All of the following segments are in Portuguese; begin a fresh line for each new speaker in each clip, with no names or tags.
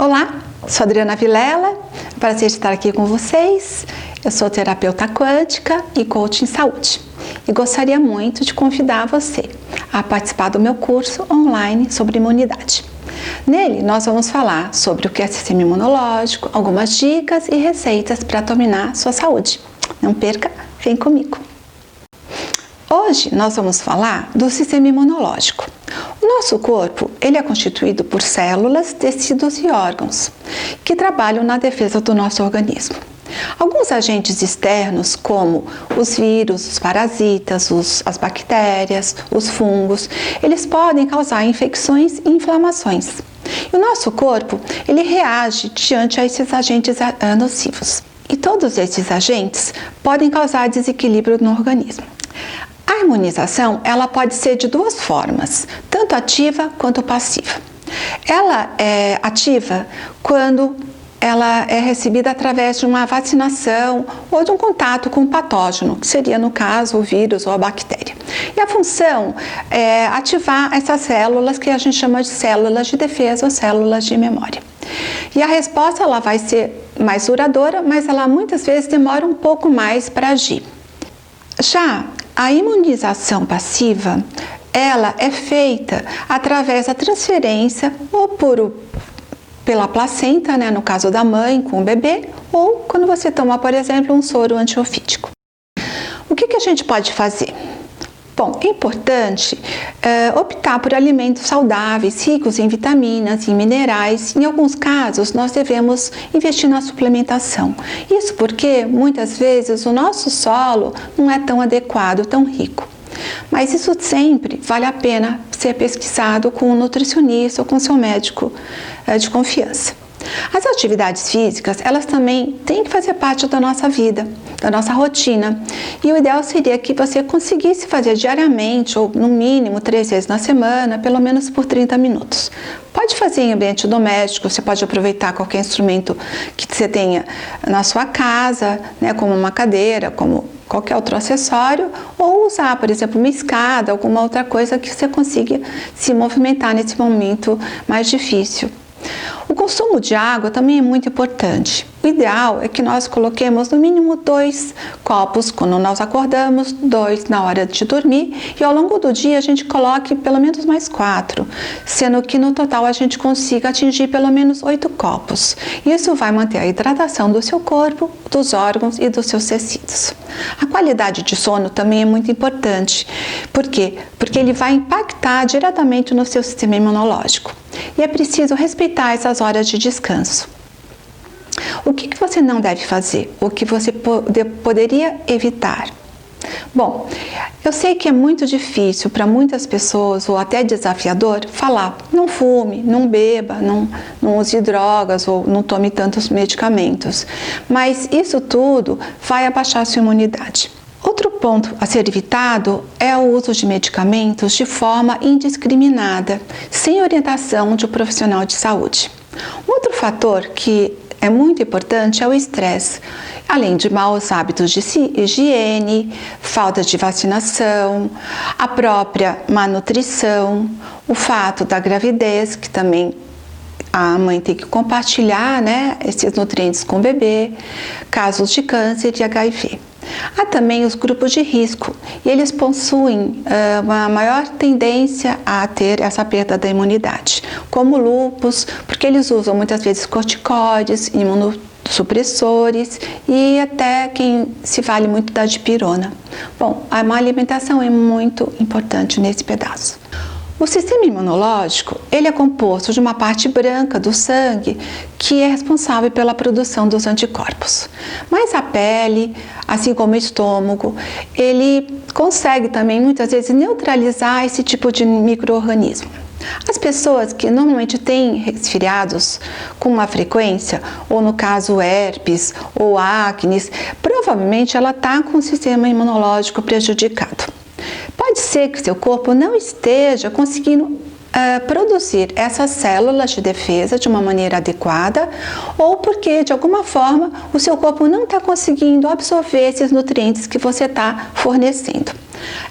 Olá, sou Adriana Vilela, prazer estar aqui com vocês. Eu sou terapeuta quântica e coach em saúde e gostaria muito de convidar você a participar do meu curso online sobre imunidade. Nele, nós vamos falar sobre o que é sistema imunológico, algumas dicas e receitas para dominar sua saúde. Não perca, vem comigo! Hoje nós vamos falar do sistema imunológico. O nosso corpo ele é constituído por células, tecidos e órgãos que trabalham na defesa do nosso organismo. Alguns agentes externos, como os vírus, os parasitas, as bactérias, os fungos, eles podem causar infecções e inflamações. E o nosso corpo ele reage diante a esses agentes nocivos. E todos esses agentes podem causar desequilíbrio no organismo. A imunização ela pode ser de duas formas, tanto ativa quanto passiva. Ela é ativa quando ela é recebida através de uma vacinação ou de um contato com um patógeno, que seria, no caso, o vírus ou a bactéria. E a função é ativar essas células que a gente chama de células de defesa ou células de memória. E a resposta ela vai ser mais duradoura, mas ela muitas vezes demora um pouco mais para agir. Já a imunização passiva, ela é feita através da transferência ou pela placenta, né, no caso da mãe com o bebê, ou quando você toma, por exemplo, um soro antiofídico. O que a gente pode fazer? Bom, é importante optar por alimentos saudáveis, ricos em vitaminas e minerais. Em alguns casos, nós devemos investir na suplementação. Isso porque, muitas vezes, o nosso solo não é tão adequado, tão rico. Mas isso sempre vale a pena ser pesquisado com um nutricionista ou com seu médico de confiança. As atividades físicas, elas também têm que fazer parte da nossa vida, da nossa rotina. E o ideal seria que você conseguisse fazer diariamente, ou no mínimo 3 vezes na semana, pelo menos por 30 minutos. Pode fazer em ambiente doméstico, você pode aproveitar qualquer instrumento que você tenha na sua casa, né, como uma cadeira, como qualquer outro acessório, ou usar, por exemplo, uma escada, alguma outra coisa que você consiga se movimentar nesse momento mais difícil. O consumo de água também é muito importante. O ideal é que nós coloquemos no mínimo 2 copos quando nós acordamos, 2 na hora de dormir e ao longo do dia a gente coloque pelo menos mais 4, sendo que no total a gente consiga atingir pelo menos 8 copos. Isso vai manter a hidratação do seu corpo, dos órgãos e dos seus tecidos. A qualidade de sono também é muito importante. Por quê? Porque ele vai impactar diretamente no seu sistema imunológico. E é preciso respeitar essas horas de descanso. O que você não deve fazer? O que você poderia evitar? Bom, eu sei que é muito difícil para muitas pessoas, ou até desafiador, falar não fume, não beba, não use drogas ou não tome tantos medicamentos. Mas isso tudo vai abaixar a sua imunidade. Outro ponto a ser evitado é o uso de medicamentos de forma indiscriminada, sem orientação de um profissional de saúde. Outro fator que é muito importante é o estresse, além de maus hábitos de higiene, falta de vacinação, a própria má nutrição, o fato da gravidez, que também a mãe tem que compartilhar, né, esses nutrientes com o bebê, casos de câncer e HIV. Há também os grupos de risco e eles possuem uma maior tendência a ter essa perda da imunidade, como lúpus, porque eles usam muitas vezes corticoides, imunossupressores e até quem se vale muito da dipirona. Bom, a má alimentação é muito importante nesse pedaço. O sistema imunológico, ele é composto de uma parte branca do sangue que é responsável pela produção dos anticorpos. Mas a pele, assim como o estômago, ele consegue também muitas vezes neutralizar esse tipo de micro-organismo. As pessoas que normalmente têm resfriados com uma frequência, ou no caso herpes ou acne, provavelmente ela está com o sistema imunológico prejudicado. Pode ser que seu corpo não esteja conseguindo produzir essas células de defesa de uma maneira adequada, ou porque de alguma forma o seu corpo não está conseguindo absorver esses nutrientes que você está fornecendo.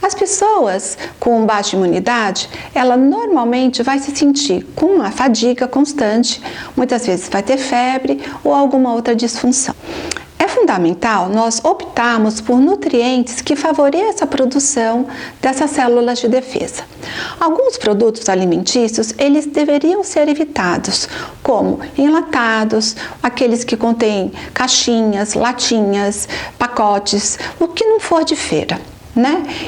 As pessoas com baixa imunidade, ela normalmente vai se sentir com uma fadiga constante, muitas vezes vai ter febre ou alguma outra disfunção. É fundamental nós optarmos por nutrientes que favoreçam a produção dessas células de defesa. Alguns produtos alimentícios, eles deveriam ser evitados, como enlatados, aqueles que contêm caixinhas, latinhas, pacotes, o que não for de feira.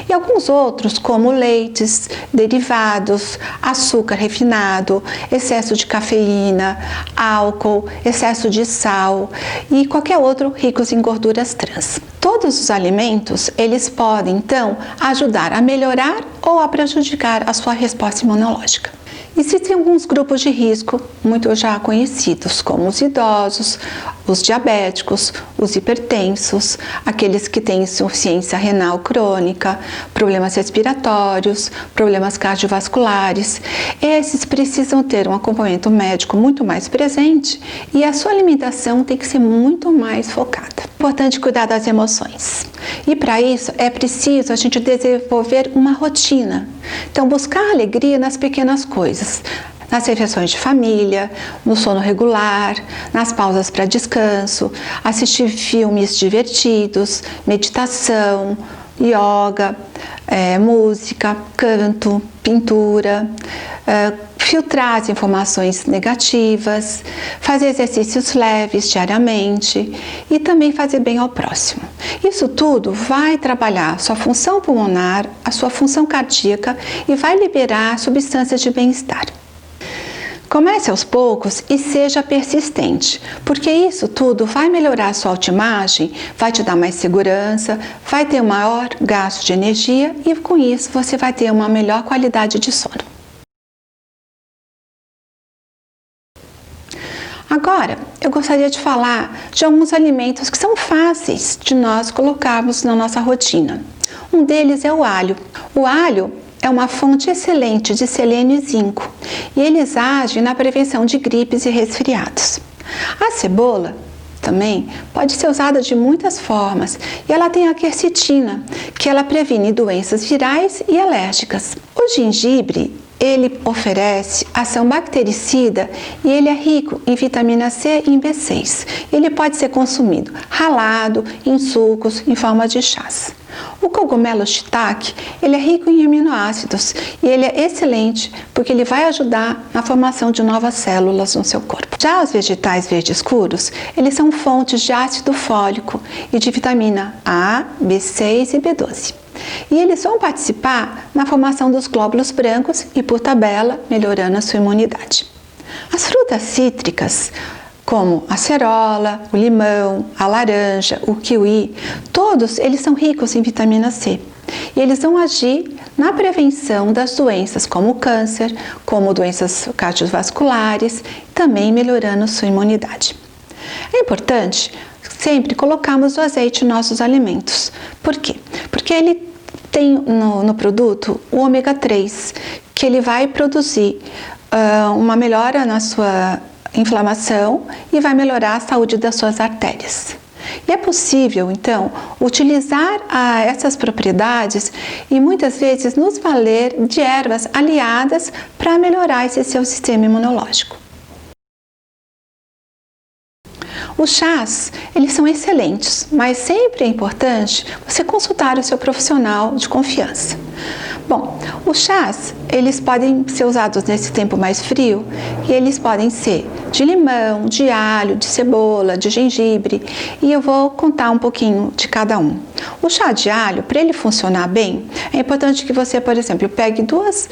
E alguns outros, como leites, derivados, açúcar refinado, excesso de cafeína, álcool, excesso de sal e qualquer outro ricos em gorduras trans. Todos os alimentos, eles podem, então, ajudar a melhorar ou a prejudicar a sua resposta imunológica. Existem alguns grupos de risco muito já conhecidos, como os idosos, os diabéticos, os hipertensos, aqueles que têm insuficiência renal crônica, problemas respiratórios, problemas cardiovasculares. Esses precisam ter um acompanhamento médico muito mais presente e a sua alimentação tem que ser muito mais focada. É importante cuidar das emoções. E para isso é preciso a gente desenvolver uma rotina. Então, buscar alegria nas pequenas coisas, nas refeições de família, no sono regular, nas pausas para descanso, assistir filmes divertidos, meditação, yoga, música, canto, pintura, filtrar as informações negativas, fazer exercícios leves diariamente e também fazer bem ao próximo. Isso tudo vai trabalhar a sua função pulmonar, a sua função cardíaca e vai liberar substâncias de bem-estar. Comece aos poucos e seja persistente, porque isso tudo vai melhorar a sua autoimagem, vai te dar mais segurança, vai ter um maior gasto de energia e com isso você vai ter uma melhor qualidade de sono. Agora, eu gostaria de falar de alguns alimentos que são fáceis de nós colocarmos na nossa rotina. Um deles é o alho. O alho é uma fonte excelente de selênio e zinco e eles agem na prevenção de gripes e resfriados. A cebola também pode ser usada de muitas formas e ela tem a quercetina, que ela previne doenças virais e alérgicas. O gengibre, ele oferece ação bactericida e ele é rico em vitamina C e em B6. Ele pode ser consumido ralado, em sucos, em forma de chás. O cogumelo shiitake, ele é rico em aminoácidos e ele é excelente porque ele vai ajudar na formação de novas células no seu corpo. Já os vegetais verdes escuros, eles são fontes de ácido fólico e de vitamina A, B6 e B12. E eles vão participar na formação dos glóbulos brancos e, por tabela, melhorando a sua imunidade. As frutas cítricas, como a acerola, o limão, a laranja, o kiwi, todos eles são ricos em vitamina C. E eles vão agir na prevenção das doenças como o câncer, como doenças cardiovasculares, também melhorando a sua imunidade. É importante sempre colocarmos o azeite nos nossos alimentos. Por quê? Porque ele tem no produto o ômega 3, que ele vai produzir uma melhora na sua inflamação e vai melhorar a saúde das suas artérias. E é possível, então, utilizar essas propriedades e muitas vezes nos valer de ervas aliadas para melhorar esse seu sistema imunológico. Os chás, eles são excelentes, mas sempre é importante você consultar o seu profissional de confiança. Bom, os chás, eles podem ser usados nesse tempo mais frio e eles podem ser de limão, de alho, de cebola, de gengibre e eu vou contar um pouquinho de cada um. O chá de alho, para ele funcionar bem, é importante que você, por exemplo, pegue dois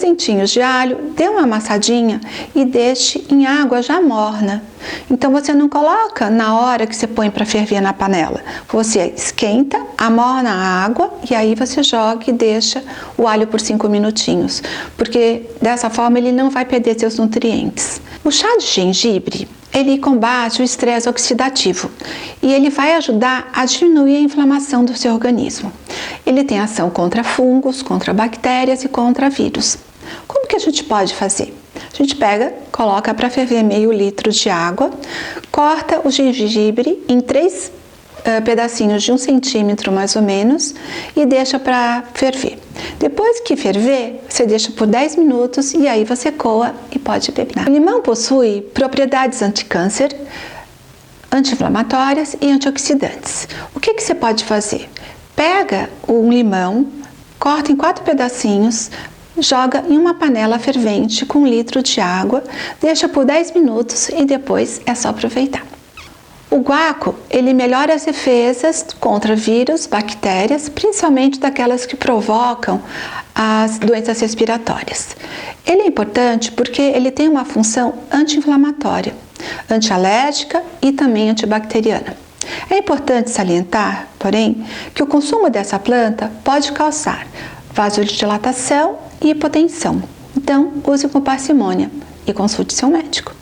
dentinhos de alho, dê uma amassadinha e deixe em água já morna. Então você não coloca na hora que você põe para ferver na panela. Você esquenta, amorna a água e aí você joga e deixa o alho por 5 minutinhos, porque dessa forma ele não vai perder seus nutrientes. O chá de gengibre, ele combate o estresse oxidativo e ele vai ajudar a diminuir a inflamação do seu organismo. Ele tem ação contra fungos, contra bactérias e contra vírus. Como que a gente pode fazer? A gente pega, coloca para ferver meio litro de água, corta o gengibre em 3 pedacinhos de 1 centímetro mais ou menos e deixa para ferver. Depois que ferver, você deixa por 10 minutos e aí você coa e pode beber. O limão possui propriedades anticâncer, anti-inflamatórias e antioxidantes. O que você pode fazer? Pega um limão, corta em 4 pedacinhos, joga em uma panela fervente com 1 litro de água, deixa por 10 minutos e depois é só aproveitar. O guaco, ele melhora as defesas contra vírus, bactérias, principalmente daquelas que provocam as doenças respiratórias. Ele é importante porque ele tem uma função anti-inflamatória, antialérgica e também antibacteriana. É importante salientar, porém, que o consumo dessa planta pode causar vasodilatação e hipotensão. Então, use com parcimônia e consulte seu médico.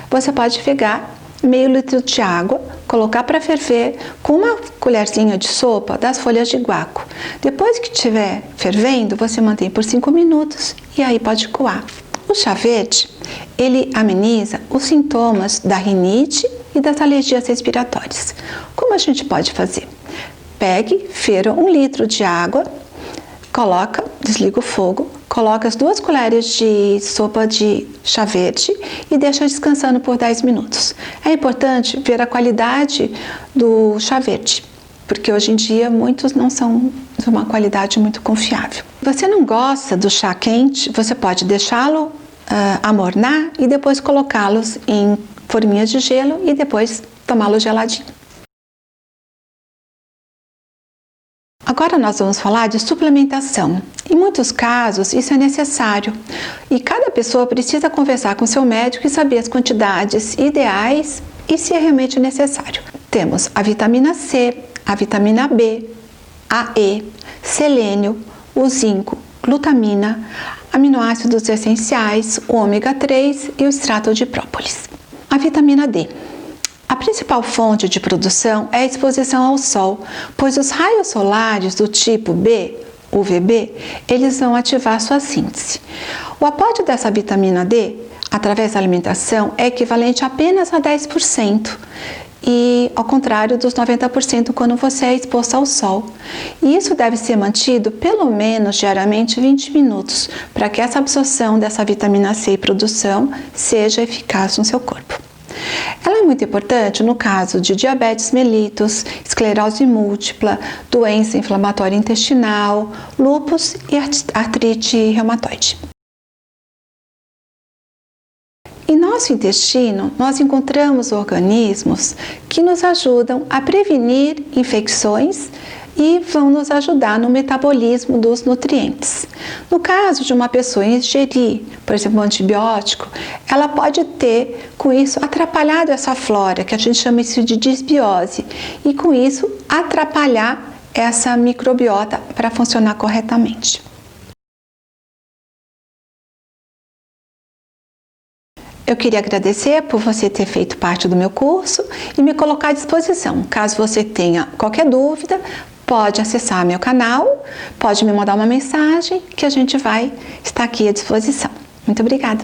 Você pode pegar meio litro de água, colocar para ferver com uma colherzinha de sopa das folhas de guaco. Depois que estiver fervendo, você mantém por 5 minutos e aí pode coar. O chá verde, ele ameniza os sintomas da rinite e das alergias respiratórias. Como a gente pode fazer? Pegue, ferva 1 litro de água, coloca, desliga o fogo, coloca as 2 colheres de sopa de chá verde e deixa descansando por 10 minutos. É importante ver a qualidade do chá verde, porque hoje em dia muitos não são de uma qualidade muito confiável. Se você não gosta do chá quente, você pode deixá-lo amornar e depois colocá-los em forminhas de gelo e depois tomá-lo geladinho. Agora nós vamos falar de suplementação. Em muitos casos isso é necessário e cada pessoa precisa conversar com seu médico e saber as quantidades ideais e se é realmente necessário. Temos a vitamina C, a vitamina B, a E, selênio, o zinco, glutamina, aminoácidos essenciais, o ômega 3 e o extrato de própolis. A vitamina D. A principal fonte de produção é a exposição ao sol, pois os raios solares do tipo B, UVB, eles vão ativar sua síntese. O aporte dessa vitamina D, através da alimentação, é equivalente apenas a 10%, e ao contrário dos 90% quando você é exposto ao sol. E isso deve ser mantido pelo menos diariamente 20 minutos, para que essa absorção dessa vitamina C e produção seja eficaz no seu corpo. Ela é muito importante no caso de diabetes mellitus, esclerose múltipla, doença inflamatória intestinal, lúpus e artrite reumatoide. Em nosso intestino, nós encontramos organismos que nos ajudam a prevenir infecções e vão nos ajudar no metabolismo dos nutrientes. No caso de uma pessoa ingerir, por exemplo, um antibiótico, ela pode ter, com isso, atrapalhado essa flora, que a gente chama isso de disbiose, e com isso atrapalhar essa microbiota para funcionar corretamente. Eu queria agradecer por você ter feito parte do meu curso e me colocar à disposição. Caso você tenha qualquer dúvida, pode acessar meu canal, pode me mandar uma mensagem que a gente vai estar aqui à disposição. Muito obrigada!